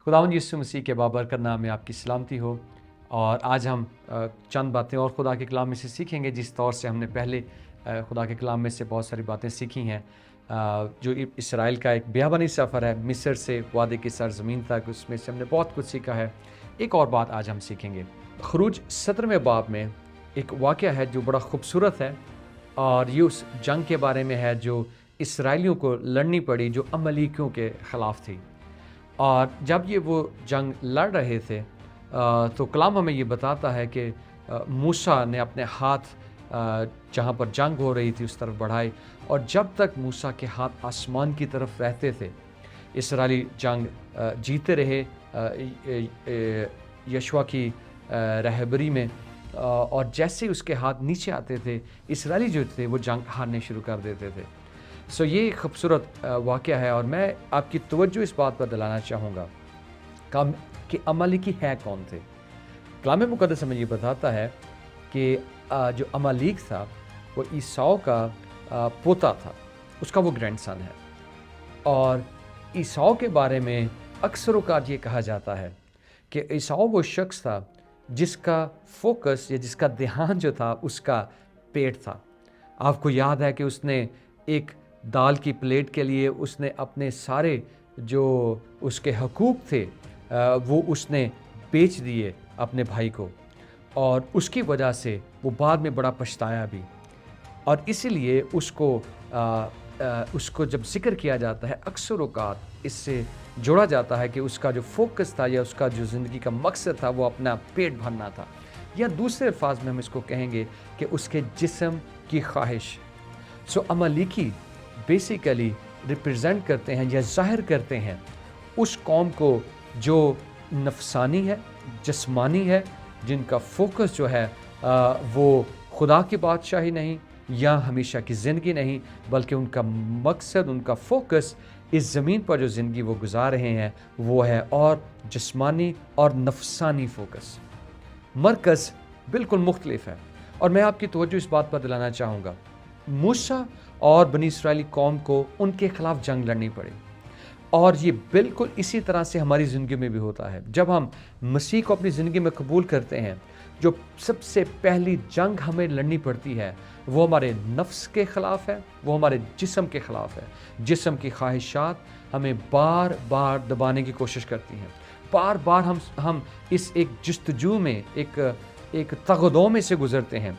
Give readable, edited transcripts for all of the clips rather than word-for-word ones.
खुदावंद यीशु मसीह के बाबरकत नाम में आपकी सलामती हो। और आज हम चंद बातें और खुदा के कलाम में से सीखेंगे, जिस तौर से हमने पहले खुदा के कलाम में से बहुत सारी बातें सीखी हैं। जो इसराइल का एक बियाबानी सफ़र है मिस्र से वादे की सरज़मीन तक, उसमें से हमने बहुत कुछ सीखा है। एक और बात आज हम सीखेंगे। खरूज 17वें बाब में एक वाक़या है जो बड़ा खूबसूरत है, और ये उस जंग के बारे में है जो इसराइलियों को लड़नी पड़ी, जो अमलीकियों के ख़िलाफ़ थी। और जब ये वो जंग लड़ रहे थे तो कलाम हमें ये बताता है कि मूसा ने अपने हाथ जहाँ पर जंग हो रही थी उस तरफ बढ़ाए, और जब तक मूसा के हाथ आसमान की तरफ रहते थे इसराइली जंग जीते रहे यशवा की रहबरी में। और जैसे ही उसके हाथ नीचे आते थे इसराइली जो थे वो जंग हारने शुरू कर देते थे। सो ये खूबसूरत वाक़या है, और मैं आपकी तवज्जो इस बात पर दिलाना चाहूँगा कि अमालेकी है कौन थे। कलाम मुक़द्दस हमें ये बताता है कि जो अमालेक था वो ईसाऊ का पोता था, उसका वो ग्रैंडसन है। और ईसाऊ के बारे में अक्सर औक़ात ये कहा जाता है कि ईसाऊ वो शख्स था जिसका फोकस या जिसका ध्यान जो था उसका पेट था। आपको याद है कि उसने एक दाल की प्लेट के लिए उसने अपने सारे जो उसके हकूक़ थे वो उसने बेच दिए अपने भाई को, और उसकी वजह से वो बाद में बड़ा पछताया भी। और इसीलिए उसको जब जिक्र किया जाता है अक्सर औक़ात इससे जोड़ा जाता है कि उसका जो फोकस था या उसका जो ज़िंदगी का मकसद था वो अपना पेट भरना था, या दूसरे अल्फाज में हम इसको कहेंगे कि उसके जिस्म की ख्वाहिश। सो अमालेकी बेसिकली रिप्रेजेंट करते हैं या ज़ाहिर करते हैं उस कौम को जो नफसानी है, जिस्मानी है, जिनका फोकस जो है वो खुदा की बादशाही नहीं या हमेशा की ज़िंदगी नहीं, बल्कि उनका मकसद, उनका फोकस इस ज़मीन पर जो ज़िंदगी वो गुजार रहे हैं वो है और जिस्मानी और नफसानी फोकस। मरकज़ बिल्कुल मुख्तलिफ है, और मैं आपकी तवज्जो इस बात पर दिलाना चाहूँगा। मूसा और बनी इसराइली कौम को उनके ख़िलाफ़ जंग लड़नी पड़ी, और ये बिल्कुल इसी तरह से हमारी ज़िंदगी में भी होता है। जब हम मसीह को अपनी ज़िंदगी में कबूल करते हैं, जो सबसे पहली जंग हमें लड़नी पड़ती है वो हमारे नफ्स के ख़िलाफ़ है, वो हमारे जिस्म के ख़िलाफ़ है। जिस्म की ख्वाहिशात हमें बार बार दबाने की कोशिश करती हैं। बार बार हम इस एक जस्तजू में, एक तगदो में से गुज़रते हैं,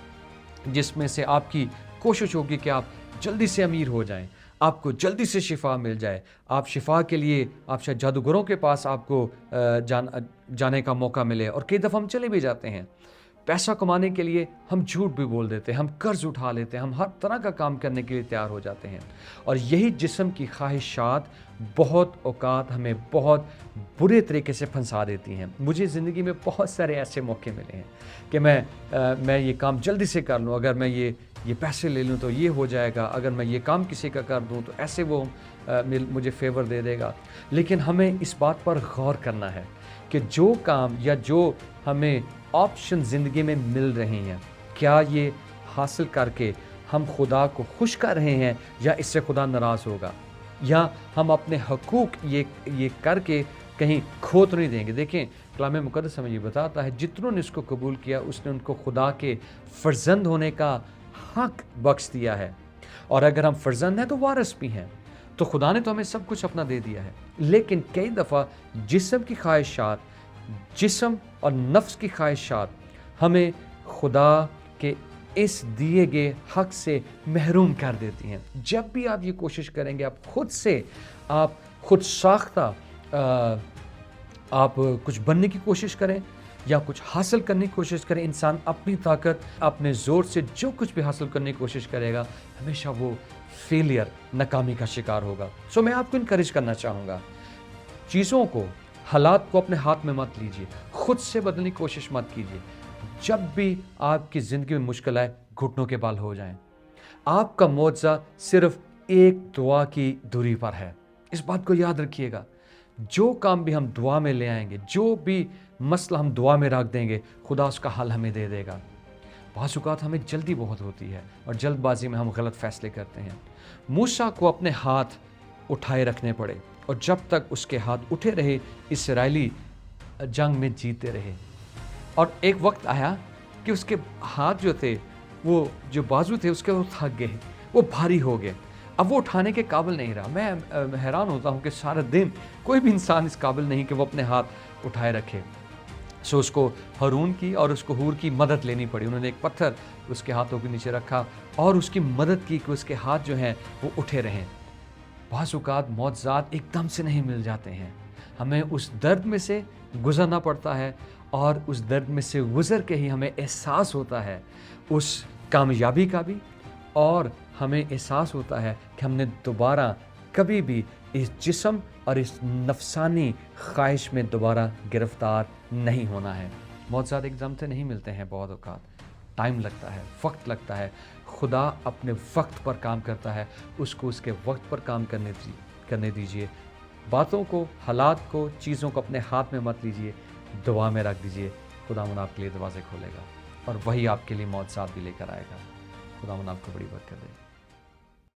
जिसमें से आपकी कोशिश होगी कि आप जल्दी से अमीर हो जाएं, आपको जल्दी से शिफा मिल जाए। आप शिफा के लिए आप शायद जादूगरों के पास आपको जाने का मौका मिले, और कई दफ़ा हम चले भी जाते हैं। पैसा कमाने के लिए हम झूठ भी बोल देते हैं, हम कर्ज उठा लेते हैं, हम हर तरह का काम करने के लिए तैयार हो जाते हैं। और यही जिस्म की ख्वाहिशात बहुत औक़ात हमें बहुत बुरे तरीके से फंसा देती हैं। मुझे ज़िंदगी में बहुत सारे ऐसे मौके मिले हैं कि मैं ये काम जल्दी से कर लूँ, अगर मैं ये पैसे ले लूँ तो ये हो जाएगा, अगर मैं ये काम किसी का कर दूँ तो ऐसे वो मुझे फेवर दे देगा। लेकिन हमें इस बात पर गौर करना है कि जो काम या जो हमें ऑप्शन ज़िंदगी में मिल रहे हैं, क्या ये हासिल करके हम खुदा को खुश कर रहे हैं या इससे खुदा नाराज़ होगा, या हम अपने हकूक़ ये करके कहीं खो तो नहीं देंगे। देखें, कलाम मुक़द्दस हमें ये बताता है जितनों ने इसको कबूल किया उसने उनको खुदा के फ़र्जंद होने का हक़ बख्श दिया है। और अगर हम फ़र्जंद हैं तो वारिस भी हैं, तो खुदा ने तो हमें सब कुछ अपना दे दिया है। लेकिन कई दफ़ा जिस्म की ख्वाहिशात, जिस्म और नफ्स की ख्वाहिशात हमें खुदा के इस दिए गए हक़ से महरूम कर देती हैं। जब भी आप ये कोशिश करेंगे, आप खुद साख्ता आप कुछ बनने की कोशिश करें या कुछ हासिल करने की कोशिश करें, इंसान अपनी ताकत, अपने ज़ोर से जो कुछ भी हासिल करने की कोशिश करेगा, हमेशा वो फेलियर, नाकामी का शिकार होगा। सो मैं आपको इनकरेज करना चाहूँगा, चीज़ों को, हालात को अपने हाथ में मत लीजिए, खुद से बदलने की कोशिश मत कीजिए। जब भी आपकी ज़िंदगी में मुश्किल आए, घुटनों के बल हो जाएं। आपका मुआवजा सिर्फ एक दुआ की दूरी पर है। इस बात को याद रखिएगा। जो काम भी हम दुआ में ले आएंगे, जो भी मसला हम दुआ में रख देंगे, खुदा उसका हल हमें दे देगा। बाज़ औक़ात हमें जल्दी बहुत होती है और जल्दबाजी में हम गलत फ़ैसले करते हैं। मूसा को अपने हाथ उठाए रखने पड़े, और जब तक उसके हाथ उठे रहे इसराइली जंग में जीते रहे। और एक वक्त आया कि उसके हाथ जो थे, वो जो बाजू थे उसके, वो थक गए, वो भारी हो गए, अब वो उठाने के काबिल नहीं रहा। मैं हैरान होता हूँ कि सारा दिन कोई भी इंसान इस काबिल नहीं कि वो अपने हाथ उठाए रखे। सो उसको हारून की और उसको हूर की मदद लेनी पड़ी। उन्होंने एक पत्थर उसके हाथों के नीचे रखा और उसकी मदद की कि उसके हाथ जो हैं वो उठे रहें। बाज़ औक़ात मौज़ात एकदम से नहीं मिल जाते हैं, हमें उस दर्द में से गुज़रना पड़ता है और उस दर्द में से गुज़र के ही हमें एहसास होता है उस कामयाबी का भी, और हमें एहसास होता है कि हमने दोबारा कभी भी इस जिस्म और इस नफसानी ख्वाहिश में दोबारा गिरफ्तार नहीं होना है। मौज़ात एकदम से नहीं मिलते हैं, बहुत औक़ात टाइम लगता है, वक्त लगता है। खुदा अपने वक्त पर काम करता है, उसको उसके वक्त पर काम करने दीजिए। बातों को, हालात को, चीज़ों को अपने हाथ में मत लीजिए, दुआ में रख दीजिए। खुदावंद आपके लिए दरवाज़े खोलेगा और वही आपके लिए मौज़ात भी लेकर आएगा। खुदावंद आपको बड़ी बरकत दे।